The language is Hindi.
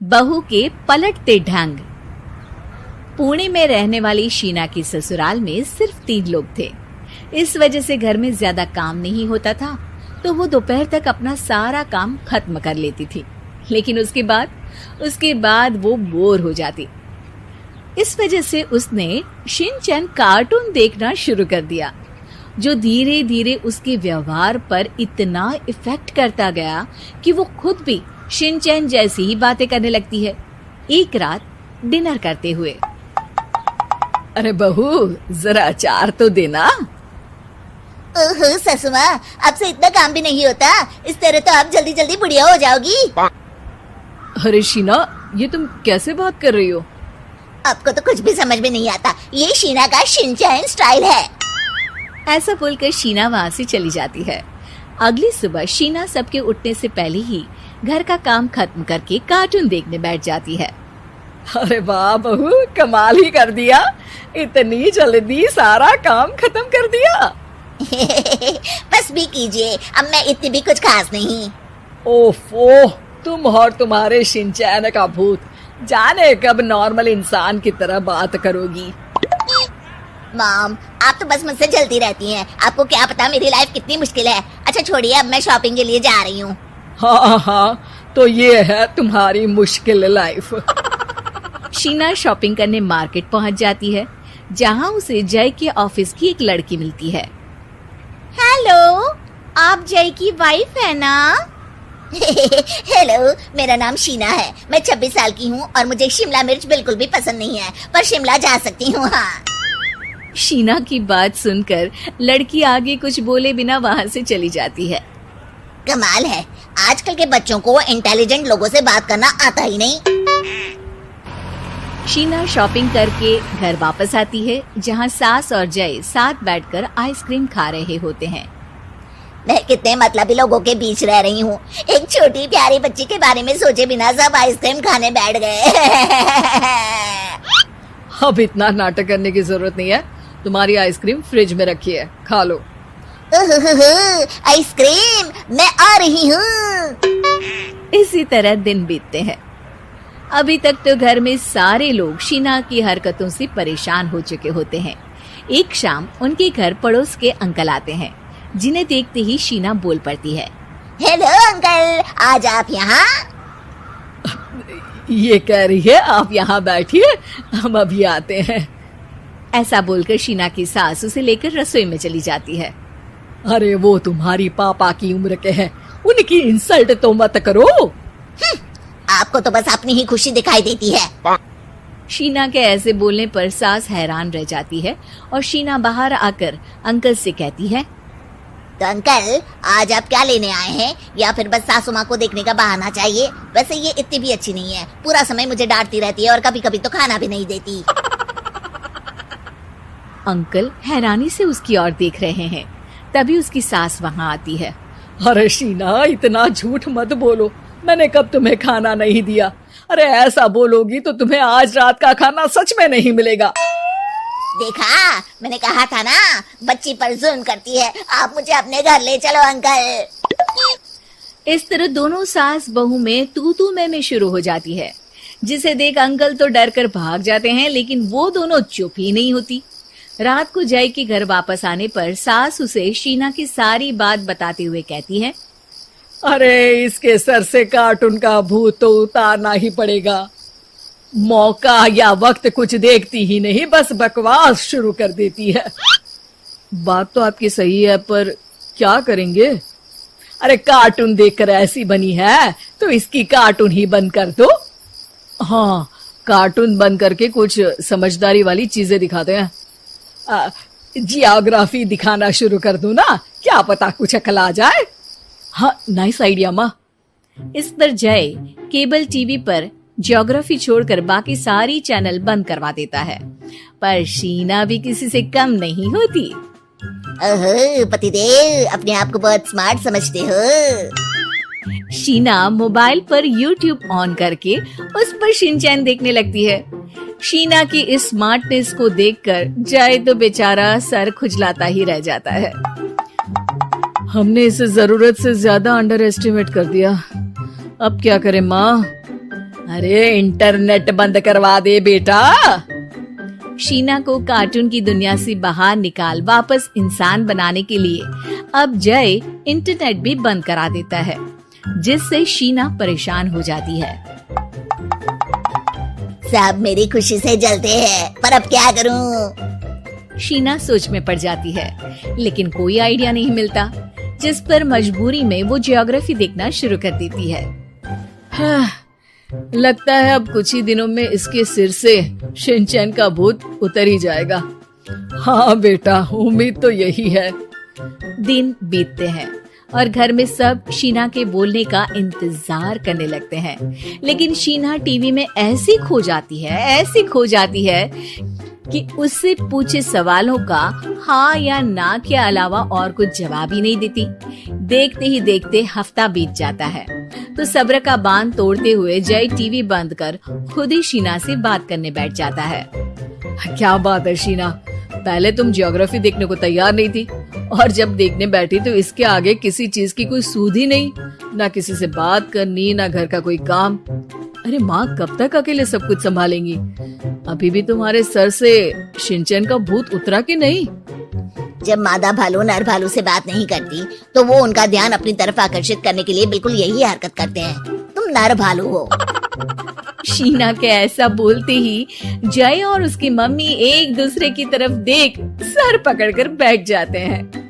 बहू के पलटते ढंग। पुणे में रहने वाली शीना की ससुराल में सिर्फ 3 लोग थे। इस वजह से घर में ज्यादा काम नहीं होता था, तो वो दोपहर तक अपना सारा काम खत्म कर लेती थी। लेकिन उसके बाद वो बोर हो जाती। इस वजह से उसने शिनचैन कार्टून देखना शुरू कर दिया, जो धीरे धीरे उसके व्यवहार पर इतना इफेक्ट करता गया कि वो खुद भी शिनचैन जैसी ही बातें करने लगती है। एक रात डिनर करते हुए, अरे बहू, जरा अचार तो देना। ओहो ससुमा, अब से इतना काम भी नहीं होता। इस तरह तो आप जल्दी जल्दी बुढ़िया हो जाओगी। अरे शीना, ये तुम कैसे बात कर रही हो? आपको तो कुछ भी समझ में नहीं आता। ये शीना का शिनचैन स्टाइल है। ऐसा बोलकर शीना वहाँ से चली जाती है। अगली सुबह शीना सबके उठने से पहले ही घर का काम खत्म करके कार्टून देखने बैठ जाती है। अरे वाह बहू, कमाल ही कर दिया। इतनी जल्दी सारा काम खत्म कर दिया। बस भी कीजिए, अब मैं इतनी भी कुछ खास नहीं। ओफो, तुम और तुम्हारे शिनचैन का भूत, जाने कब नॉर्मल इंसान की तरह बात करोगी। मॉम, आप तो बस मुझसे जलती रहती हैं। आपको क्या पता मेरी लाइफ कितनी मुश्किल है। अच्छा छोड़िए, अब मैं शॉपिंग के लिए जा रही हूँ। हाँ, तो ये है तुम्हारी मुश्किल लाइफ। शीना शॉपिंग करने मार्केट पहुँच जाती है, जहाँ उसे जय के ऑफिस की एक लड़की मिलती है। हेलो, आप जय की वाइफ है ना? हेलो, मेरा नाम शीना है। मैं 26 साल की हूँ और मुझे शिमला मिर्च बिल्कुल भी पसंद नहीं है, पर शिमला जा सकती हूँ। हाँ। शीना की बात सुनकर लड़की आगे कुछ बोले बिना वहाँ से चली जाती है। कमाल है, आजकल के बच्चों को इंटेलिजेंट लोगों से बात करना आता ही नहीं। शीना शॉपिंग करके घर वापस आती है, जहाँ सास और जय साथ बैठकर आइसक्रीम खा रहे होते हैं। मैं कितने मतलबी लोगों के बीच रह रही हूँ। एक छोटी प्यारी बच्ची के बारे में सोचे बिना सब आइसक्रीम खाने बैठ गए। अब इतना नाटक करने की जरूरत नहीं है। तुम्हारी आइसक्रीम फ्रिज में रखी है, खा लो। आइसक्रीम, मैं आ रही हूँ। इसी तरह दिन बीतते हैं। अभी तक तो घर में सारे लोग शीना की हरकतों से परेशान हो चुके होते हैं। एक शाम उनके घर पड़ोस के अंकल आते हैं, जिन्हें देखते ही शीना बोल पड़ती है। हेलो अंकल, आज आप यहाँ? ये कह रही है आप यहाँ बैठिए, हम अभी आते हैं। ऐसा बोलकर शीना की सास उसे लेकर रसोई में चली जाती है। अरे वो तुम्हारी पापा की उम्र के हैं, उनकी इंसल्ट तो मत करो। आपको तो बस अपनी ही खुशी दिखाई देती है। शीना के ऐसे बोलने पर सास हैरान रह जाती है और शीना बाहर आकर अंकल से कहती है। तो अंकल, आज आप क्या लेने आए हैं? या फिर बस सासू माँ को देखने का बहाना चाहिए? वैसे ये इतनी भी अच्छी नहीं है, पूरा समय मुझे डांटती रहती है और कभी कभी तो खाना भी नहीं देती। अंकल हैरानी से उसकी ओर देख रहे हैं। तभी उसकी सास वहाँ आती है। अरे शीना, इतना झूठ मत बोलो, मैंने कब तुम्हें खाना नहीं दिया? अरे ऐसा बोलोगी तो तुम्हें आज रात का खाना सच में नहीं मिलेगा। देखा, मैंने कहा था ना, बच्ची पर जुल्म करती है। आप मुझे अपने घर ले चलो अंकल। इस तरह दोनों सास बहू में तू मैं शुरू हो जाती है, जिसे देख अंकल तो डर कर भाग जाते हैं, लेकिन वो दोनों चुप ही नहीं होती। रात को जय के घर वापस आने पर सास उसे शीना की सारी बात बताते हुए कहती है। अरे इसके सर से कार्टून का भूत तो उतारना ही पड़ेगा। मौका या वक्त कुछ देखती ही नहीं, बस बकवास शुरू कर देती है। बात तो आपकी सही है, पर क्या करेंगे? अरे कार्टून देखकर ऐसी बनी है तो इसकी कार्टून ही बंद कर दो। हाँ, कार्टून बंद करके कुछ समझदारी वाली चीजें दिखाते हैं। जियोग्राफी दिखाना शुरू कर दो ना, क्या पता कुछ अकल आ जाए। हाँ, नाइस आइडिया माँ। इस पर जय केबल टीवी पर ज्योग्राफी छोड़कर बाकी सारी चैनल बंद करवा देता है, पर शीना भी किसी से कम नहीं होती। ओहो पतिदेव, अपने आप को बहुत स्मार्ट समझते हो। शीना मोबाइल पर YouTube ऑन करके उस पर शिनचैन देखने लगती है। शीना की इस स्मार्टनेस को देखकर जय तो बेचारा सर खुजलाता ही रह जाता है। हमने इसे जरूरत से ज्यादा अंडर एस्टिमेट कर दिया, अब क्या करें माँ? अरे इंटरनेट बंद करवा दे बेटा। शीना को कार्टून की दुनिया से बाहर निकाल वापस इंसान बनाने के लिए अब जय इंटरनेट भी बंद करा देता है, जिससे शीना परेशान हो जाती है। सब मेरी खुशी से जलते हैं, पर अब क्या करूं? शीना सोच में पड़ जाती है, लेकिन कोई आइडिया नहीं मिलता, जिस पर मजबूरी में वो ज्योग्राफी देखना शुरू कर देती है। लगता है अब कुछ ही दिनों में इसके सिर से शिनचैन का भूत उतर ही जाएगा। हाँ बेटा, उम्मीद तो यही है। दिन बीतते हैं और घर में सब शीना के बोलने का इंतजार करने लगते हैं, लेकिन शीना टीवी में ऐसी खो जाती है कि उससे पूछे सवालों का हाँ या ना के अलावा और कुछ जवाब ही नहीं देती। देखते ही देखते हफ्ता बीत जाता है, तो सब्र का बांध तोड़ते हुए जय टीवी बंद कर खुद ही शीना से बात करने बैठ जाता है। क्या बात है शीना, पहले तुम ज्योग्राफी देखने को तैयार नहीं थी, और जब देखने बैठी तो इसके आगे किसी चीज की कोई सूध ही नहीं, ना किसी से बात करनी, ना घर का कोई काम। अरे माँ कब तक अकेले सब कुछ संभालेंगी? अभी भी तुम्हारे सर से शिनचैन का भूत उतरा कि नहीं? जब मादा भालू नर भालू से बात नहीं करती, तो वो उनका ध्यान अपनी तरफ आकर्षित करने के लिए बिल्कुल यही हरकत करते हैं। तुम नर भालू हो। शीना के ऐसा बोलते ही जय और उसकी मम्मी एक दूसरे की तरफ देख सर पकड़कर बैठ जाते हैं।